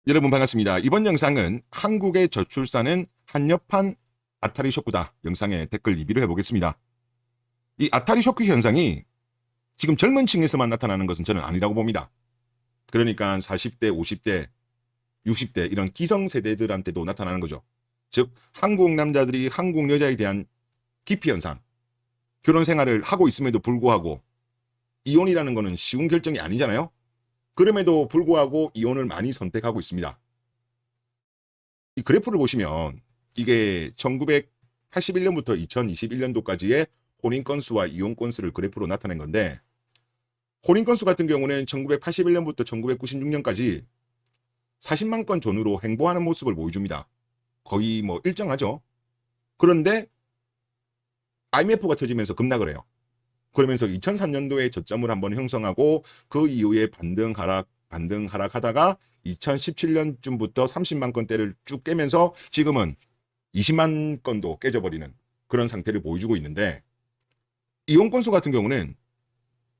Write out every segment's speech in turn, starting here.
여러분 반갑습니다. 이번 영상은 한국의 저출산은 한여판 아타리 쇼크다 영상에 댓글 리뷰를 해보겠습니다. 이 아타리 쇼크 현상이 지금 젊은 층에서만 나타나는 것은 저는 아니라고 봅니다. 그러니까 40대, 50대, 60대 이런 기성세대들한테도 나타나는 거죠. 즉 한국 남자들이 한국 여자에 대한 기피 현상, 결혼 생활을 하고 있음에도 불구하고 이혼이라는 것은 쉬운 결정이 아니잖아요. 그럼에도 불구하고 이혼을 많이 선택하고 있습니다. 이 그래프를 보시면 이게 1981년부터 2021년도까지의 혼인 건수와 이혼 건수를 그래프로 나타낸 건데, 혼인 건수 같은 경우는 1981년부터 1996년까지 40만 건 전후로 행보하는 모습을 보여줍니다. 거의 뭐 일정하죠. 그런데 IMF가 터지면서 급락을 해요. 그러면서 2003년도에 저점을 한번 형성하고 그 이후에 반등 하락 하다가 2017년쯤부터 30만 건대를 쭉 깨면서 지금은 20만 건도 깨져버리는 그런 상태를 보여주고 있는데, 이혼 건수 같은 경우는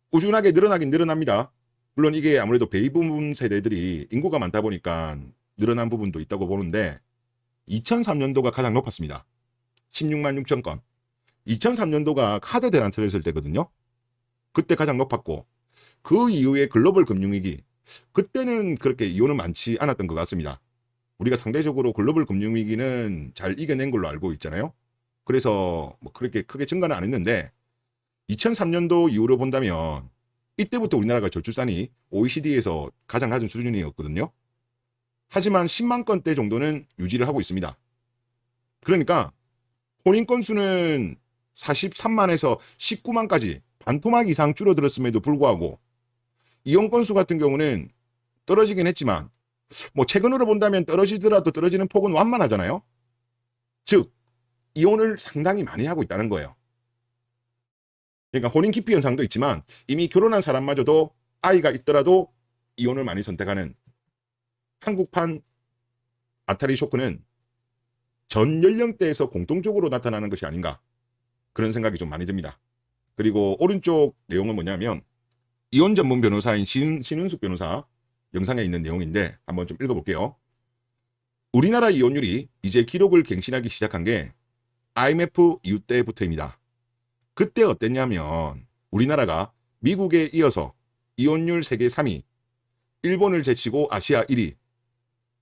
꾸준하게 늘어나긴 늘어납니다. 물론 이게 아무래도 베이비붐 세대들이 인구가 많다 보니까 늘어난 부분도 있다고 보는데, 2003년도가 가장 높았습니다. 16만 6천 건. 2003년도가 카드 대란 터졌을 때거든요. 그때 가장 높았고, 그 이후에 글로벌 금융위기, 그때는 그렇게 이혼은 많지 않았던 것 같습니다. 우리가 상대적으로 글로벌 금융위기는 잘 이겨낸 걸로 알고 있잖아요. 그래서 뭐 그렇게 크게 증가는 안 했는데, 2003년도 이후로 본다면 이때부터 우리나라가 저출산이 OECD에서 가장 낮은 수준이었거든요. 하지만 10만 건대 정도는 유지를 하고 있습니다. 그러니까 혼인 건수는 43만에서 19만까지 반토막 이상 줄어들었음에도 불구하고, 이혼 건수 같은 경우는 떨어지긴 했지만 뭐 최근으로 본다면 떨어지더라도 떨어지는 폭은 완만하잖아요. 즉 이혼을 상당히 많이 하고 있다는 거예요. 그러니까 혼인 기피 현상도 있지만 이미 결혼한 사람마저도 아이가 있더라도 이혼을 많이 선택하는 한국판 아타리 쇼크는 전 연령대에서 공통적으로 나타나는 것이 아닌가, 그런 생각이 좀 많이 듭니다. 그리고 오른쪽 내용은 뭐냐면 이혼 전문 변호사인 신은숙 변호사 영상에 있는 내용인데 한번 좀 읽어볼게요. 우리나라 이혼율이 이제 기록을 갱신하기 시작한 게 IMF 이후 때부터입니다. 그때 어땠냐면 우리나라가 미국에 이어서 이혼율 세계 3위, 일본을 제치고 아시아 1위,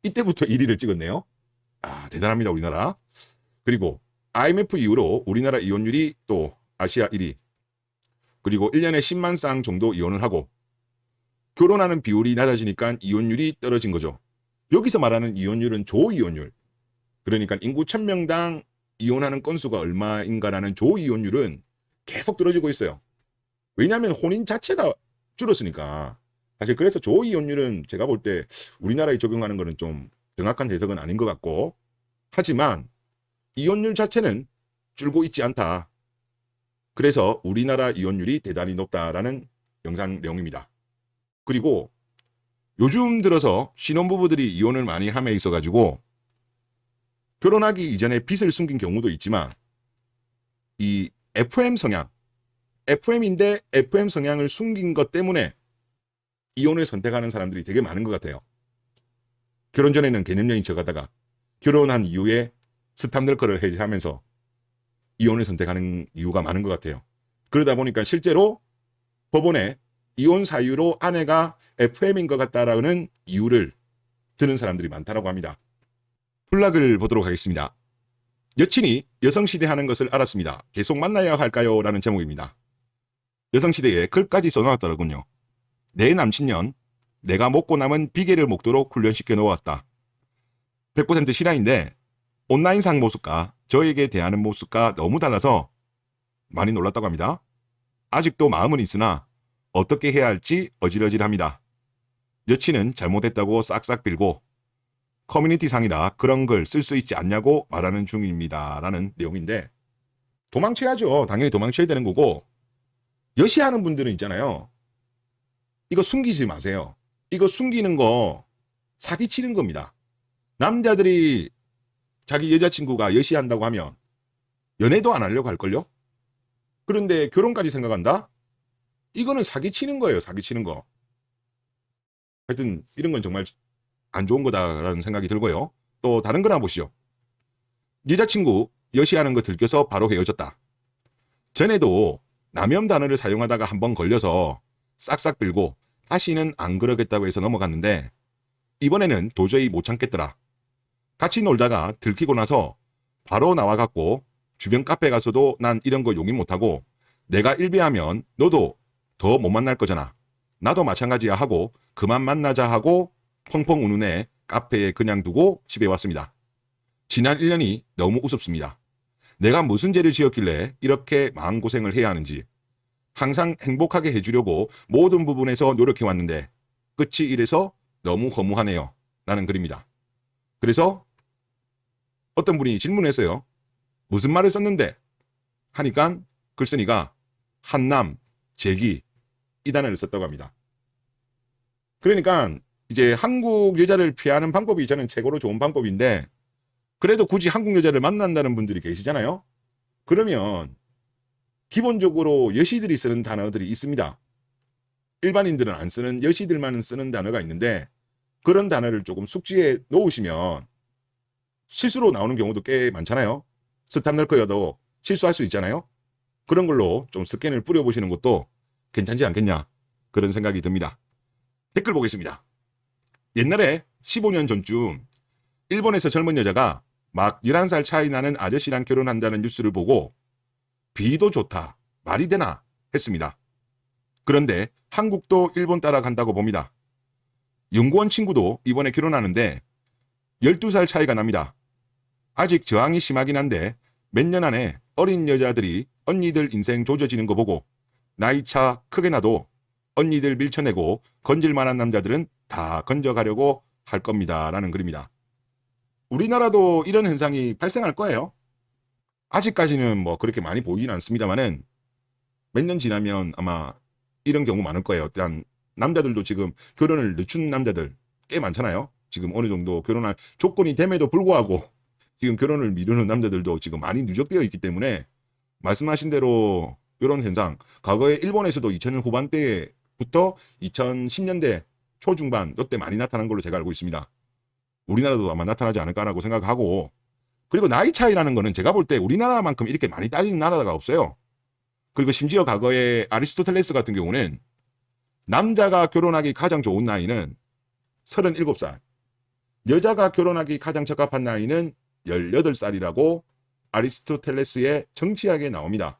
이때부터 1위를 찍었네요. 아, 대단합니다 우리나라. 그리고 IMF 이후로 우리나라 이혼율이 또 아시아 1위, 그리고 1년에 10만 쌍 정도 이혼을 하고, 결혼하는 비율이 낮아지니까 이혼율이 떨어진 거죠. 여기서 말하는 이혼율은 조이혼율, 그러니까 인구 1000명당 이혼하는 건수가 얼마인가라는 조이혼율은 계속 떨어지고 있어요. 왜냐하면 혼인 자체가 줄었으니까. 사실 그래서 조이혼율은 제가 볼 때 우리나라에 적용하는 것은 좀 정확한 해석은 아닌 것 같고, 하지만 이혼율 자체는 줄고 있지 않다. 그래서 우리나라 이혼율이 대단히 높다라는 영상 내용입니다. 그리고 요즘 들어서 신혼부부들이 이혼을 많이 함에 있어가지고 결혼하기 이전에 빚을 숨긴 경우도 있지만, 이 FM 성향, FM인데 FM 성향을 숨긴 것 때문에 이혼을 선택하는 사람들이 되게 많은 것 같아요. 결혼 전에는 개념여인 척하다가 결혼한 이후에 스탑널커를 해제하면서 이혼을 선택하는 이유가 많은 것 같아요. 그러다 보니까 실제로 법원에 이혼 사유로 아내가 FM인 것 같다라는 이유를 드는 사람들이 많다고 합니다. 플락을 보도록 하겠습니다. 여친이 여성시대 하는 것을 알았습니다. 계속 만나야 할까요? 라는 제목입니다. 여성시대에 글까지 써놓았더라군요. 내 남친년, 내가 먹고 남은 비계를 먹도록 훈련시켜 놓았다. 100% 실화인데 온라인상 모습과 저에게 대하는 모습과 너무 달라서 많이 놀랐다고 합니다. 아직도 마음은 있으나 어떻게 해야 할지 어질어질합니다. 여친은 잘못했다고 싹싹 빌고 커뮤니티 상이라 그런 걸 쓸 수 있지 않냐고 말하는 중입니다. 라는 내용인데, 도망쳐야죠. 당연히 도망쳐야 되는 거고, 여시하는 분들은 있잖아요. 이거 숨기지 마세요. 이거 숨기는 거 사기치는 겁니다. 남자들이 자기 여자친구가 여시한다고 하면 연애도 안 하려고 할걸요? 그런데 결혼까지 생각한다? 이거는 사기치는 거예요. 사기치는 거. 하여튼 이런 건 정말 안 좋은 거다라는 생각이 들고요. 또 다른 거나 보시오. 여자친구 여시하는 거 들켜서 바로 헤어졌다. 전에도 남염 단어를 사용하다가 한번 걸려서 싹싹 빌고 다시는 안 그러겠다고 해서 넘어갔는데 이번에는 도저히 못 참겠더라. 같이 놀다가 들키고 나서 바로 나와갖고 주변 카페 가서도 난 이런 거 용인 못하고 내가 일배하면 너도 더 못 만날 거잖아. 나도 마찬가지야 하고 그만 만나자 하고 펑펑 우는 애 카페에 그냥 두고 집에 왔습니다. 지난 1년이 너무 우습습니다. 내가 무슨 죄를 지었길래 이렇게 마음고생을 해야 하는지. 항상 행복하게 해주려고 모든 부분에서 노력해왔는데 끝이 이래서 너무 허무하네요. 라는 글입니다. 그래서 어떤 분이 질문했어요. 무슨 말을 썼는데? 하니까 글쓴이가 한남, 재기 이 단어를 썼다고 합니다. 그러니까 이제 한국 여자를 피하는 방법이 저는 최고로 좋은 방법인데 그래도 굳이 한국 여자를 만난다는 분들이 계시잖아요. 그러면 기본적으로 여시들이 쓰는 단어들이 있습니다. 일반인들은 안 쓰는 여시들만 쓰는 단어가 있는데 그런 단어를 조금 숙지해 놓으시면 실수로 나오는 경우도 꽤 많잖아요. 스탑 널커여도 실수할 수 있잖아요. 그런 걸로 좀 스캔을 뿌려보시는 것도 괜찮지 않겠냐 그런 생각이 듭니다. 댓글 보겠습니다. 옛날에 15년 전쯤 일본에서 젊은 여자가 막 11살 차이 나는 아저씨랑 결혼한다는 뉴스를 보고 비도 좋다 말이 되나 했습니다. 그런데 한국도 일본 따라간다고 봅니다. 연구원 친구도 이번에 결혼하는데 12살 차이가 납니다. 아직 저항이 심하긴 한데 몇 년 안에 어린 여자들이 언니들 인생 조져지는 거 보고 나이차 크게 나도 언니들 밀쳐내고 건질 만한 남자들은 다 건져가려고 할 겁니다. 라는 글입니다. 우리나라도 이런 현상이 발생할 거예요. 아직까지는 뭐 그렇게 많이 보이진 않습니다만은 몇 년 지나면 아마 이런 경우 많을 거예요. 일단 남자들도 지금 결혼을 늦춘 남자들 꽤 많잖아요. 지금 어느 정도 결혼할 조건이 됨에도 불구하고 지금 결혼을 미루는 남자들도 지금 많이 누적되어 있기 때문에 말씀하신 대로 이런 현상 과거에 일본에서도 2000년 후반대부터 2010년대 초중반 이때 많이 나타난 걸로 제가 알고 있습니다. 우리나라도 아마 나타나지 않을까라고 생각하고 그리고 나이 차이라는 거는 제가 볼 때 우리나라만큼 이렇게 많이 따지는 나라가 없어요. 그리고 심지어 과거에 아리스토텔레스 같은 경우는 남자가 결혼하기 가장 좋은 나이는 37살, 여자가 결혼하기 가장 적합한 나이는 18살이라고 아리스토텔레스의 정치학에 나옵니다.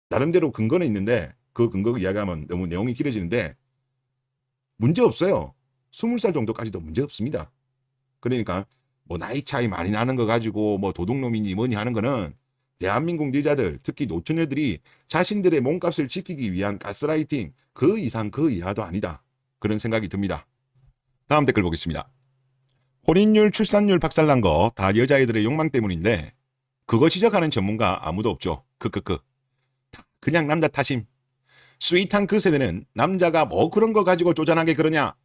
나름대로 근거는 있는데 그 근거 이야기하면 너무 내용이 길어지는데 문제 없어요. 20살 정도까지도 문제 없습니다. 그러니까 뭐 나이 차이 많이 나는 거 가지고 뭐 도둑놈이니 뭐니 하는 거는 대한민국 여자들 특히 노처녀들이 자신들의 몸값을 지키기 위한 가스라이팅 그 이상 그 이하도 아니다. 그런 생각이 듭니다. 다음 댓글 보겠습니다. 혼인율 출산율 박살난 거 다 여자애들의 욕망 때문인데 그거 지적하는 전문가 아무도 없죠. 크크크. 그냥 남자 탓임. 스윗한 그 세대는 남자가 뭐 그런 거 가지고 쪼잔하게 그러냐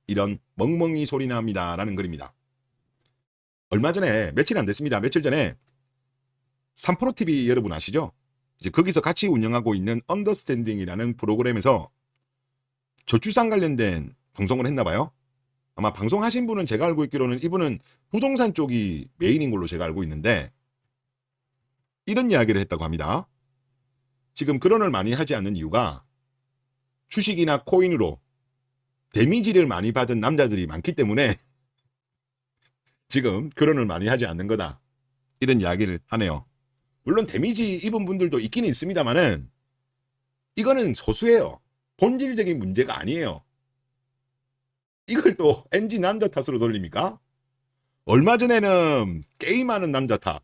이런 멍멍이 소리나 합니다. 라는 글입니다. 얼마 전에 며칠 안 됐습니다. 며칠 전에 3프로TV 여러분 아시죠? 이제 거기서 같이 운영하고 있는 언더스탠딩이라는 프로그램에서 저출산 관련된 방송을 했나 봐요. 아마 방송하신 분은 제가 알고 있기로는 이분은 부동산 쪽이 메인인 걸로 제가 알고 있는데 이런 이야기를 했다고 합니다. 지금 결혼을 많이 하지 않는 이유가 주식이나 코인으로 데미지를 많이 받은 남자들이 많기 때문에 지금 결혼을 많이 하지 않는 거다. 이런 이야기를 하네요. 물론 데미지 입은 분들도 있긴 있습니다만은 이거는 소수예요. 본질적인 문제가 아니에요. 이걸 또 MZ 남자 탓으로 돌립니까? 얼마 전에는 게임하는 남자 탓.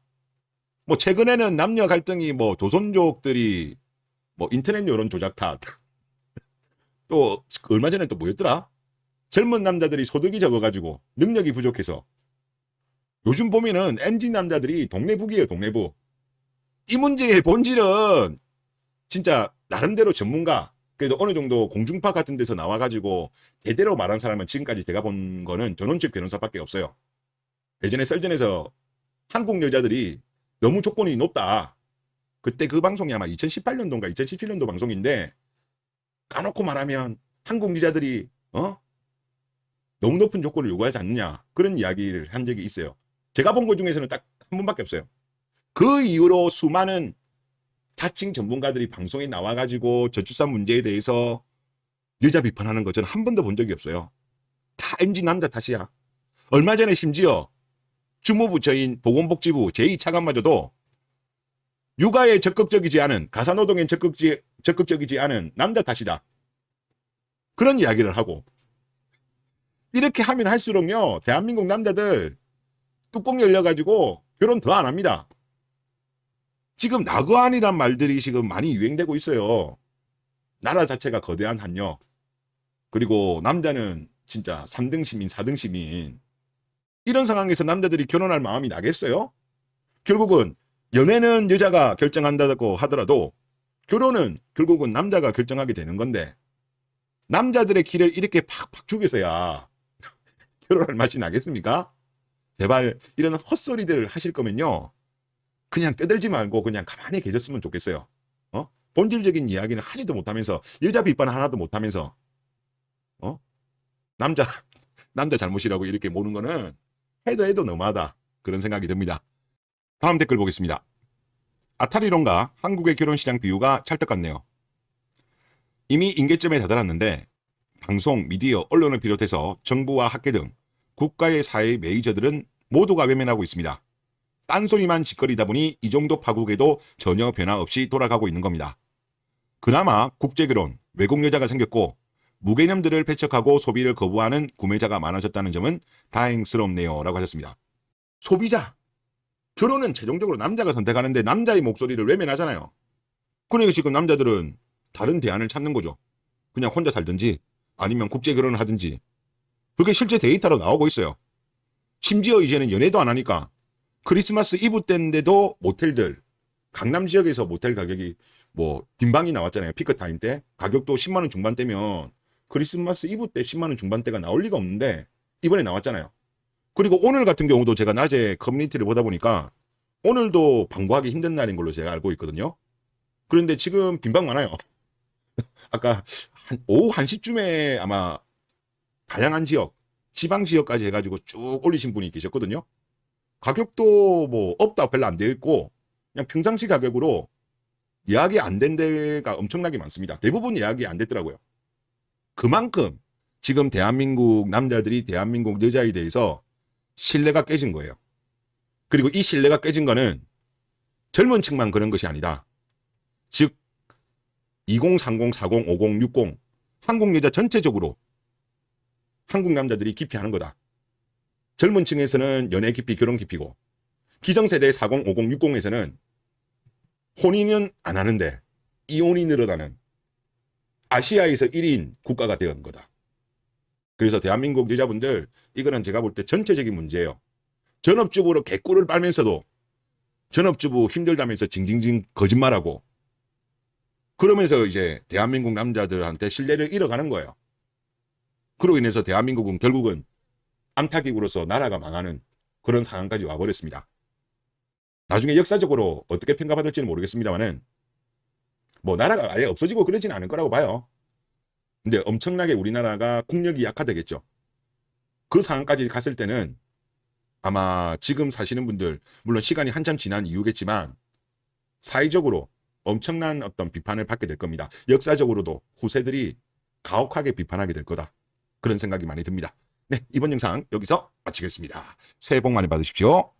뭐 최근에는 남녀 갈등이 뭐 조선족들이 뭐 인터넷 여론 조작 탓. 또 얼마 전에 또 뭐였더라? 젊은 남자들이 소득이 적어가지고 능력이 부족해서 요즘 보면은 MZ 남자들이 동네북이에요. 동네북. 이 문제의 본질은 진짜 나름대로 전문가 그래도 어느 정도 공중파 같은 데서 나와가지고 제대로 말한 사람은 지금까지 제가 본 거는 전원책 변호사밖에 없어요. 예전에 썰전에서 한국 여자들이 너무 조건이 높다. 그때 그 방송이 아마 2018년도인가 2017년도 방송인데 까놓고 말하면 한국 여자들이 너무 높은 조건을 요구하지 않느냐 그런 이야기를 한 적이 있어요. 제가 본 것 중에서는 딱 한 번밖에 없어요. 그 이후로 수많은 자칭 전문가들이 방송에 나와가지고 저출산 문제에 대해서 여자 비판하는 거 저는 한 번도 본 적이 없어요. 다 MZ 남자 탓이야. 얼마 전에 심지어 주무부처인 보건복지부 제2차관마저도 육아에 적극적이지 않은, 가사노동에 적극적이지 않은 남자 탓이다, 그런 이야기를 하고, 이렇게 하면 할수록요 대한민국 남자들 뚜껑 열려가지고 결혼 더 안 합니다. 지금 낙어안이란 말들이 지금 많이 유행되고 있어요. 나라 자체가 거대한 한력, 그리고 남자는 진짜 3등 시민 4등 시민, 이런 상황에서 남자들이 결혼할 마음이 나겠어요? 결국은 연애는 여자가 결정한다고 하더라도 결혼은 결국은 남자가 결정하게 되는 건데, 남자들의 길을 이렇게 팍팍 죽여서야 결혼할 맛이 나겠습니까? 제발 이런 헛소리들 하실 거면요 그냥 떠들지 말고 그냥 가만히 계셨으면 좋겠어요. 본질적인 이야기는 하지도 못하면서, 여자 비판 하나도 못하면서 남자 잘못이라고 이렇게 모는 거는 해도 너무하다, 그런 생각이 듭니다. 다음 댓글 보겠습니다. 아타리론과 한국의 결혼시장 비유가 찰떡 같네요. 이미 임계점에 다다랐는데 방송, 미디어, 언론을 비롯해서 정부와 학계 등 국가의 사회 메이저들은 모두가 외면하고 있습니다. 딴소리만 짓거리다 보니 이 정도 파국에도 전혀 변화 없이 돌아가고 있는 겁니다. 그나마 국제결혼, 외국 여자가 생겼고 무개념들을 배척하고 소비를 거부하는 구매자가 많아졌다는 점은 다행스럽네요 라고 하셨습니다. 소비자, 결혼은 최종적으로 남자가 선택하는데 남자의 목소리를 외면하잖아요. 그러니까 지금 남자들은 다른 대안을 찾는 거죠. 그냥 혼자 살든지 아니면 국제결혼을 하든지. 그게 실제 데이터로 나오고 있어요. 심지어 이제는 연애도 안 하니까 크리스마스 이브 때인데도 모텔들, 강남 지역에서 모텔 가격이 뭐 빈방이 나왔잖아요. 피크타임 때 가격도 10만 원 중반대면 크리스마스 이브 때 10만 원 중반대가 나올 리가 없는데 이번에 나왔잖아요. 그리고 오늘 같은 경우도 제가 낮에 커뮤니티를 보다 보니까 오늘도 방구하기 힘든 날인 걸로 제가 알고 있거든요. 그런데 지금 빈방 많아요. 아까 오후 1시쯤에 아마 다양한 지역, 지방 지역까지 해가지고 쭉 올리신 분이 계셨거든요. 가격도 뭐 없다 별로 안 되어 있고 그냥 평상시 가격으로 예약이 안 된 데가 엄청나게 많습니다. 대부분 예약이 안 됐더라고요. 그만큼 지금 대한민국 남자들이 대한민국 여자에 대해서 신뢰가 깨진 거예요. 그리고 이 신뢰가 깨진 거는 젊은 층만 그런 것이 아니다. 즉 20, 30, 40, 50, 60 한국 여자 전체적으로 한국 남자들이 기피하는 거다. 젊은 층에서는 연애 기피, 결혼 기피고 기성세대 40, 50, 60에서는 혼인은 안 하는데 이혼이 늘어나는 아시아에서 1인 국가가 되는 거다. 그래서 대한민국 여자분들, 이거는 제가 볼 때 전체적인 문제예요. 전업주부로 개꿀을 빨면서도 전업주부 힘들다면서 징징징 거짓말하고 그러면서 이제 대한민국 남자들한테 신뢰를 잃어가는 거예요. 그로 인해서 대한민국은 결국은 암탉이구로서 나라가 망하는 그런 상황까지 와버렸습니다. 나중에 역사적으로 어떻게 평가받을지는 모르겠습니다만은 뭐 나라가 아예 없어지고 그러지는 않을 거라고 봐요. 근데 엄청나게 우리나라가 국력이 약화되겠죠. 그 상황까지 갔을 때는 아마 지금 사시는 분들, 물론 시간이 한참 지난 이유겠지만 사회적으로 엄청난 어떤 비판을 받게 될 겁니다. 역사적으로도 후세들이 가혹하게 비판하게 될 거다, 그런 생각이 많이 듭니다. 네, 이번 영상 여기서 마치겠습니다. 새해 복 많이 받으십시오.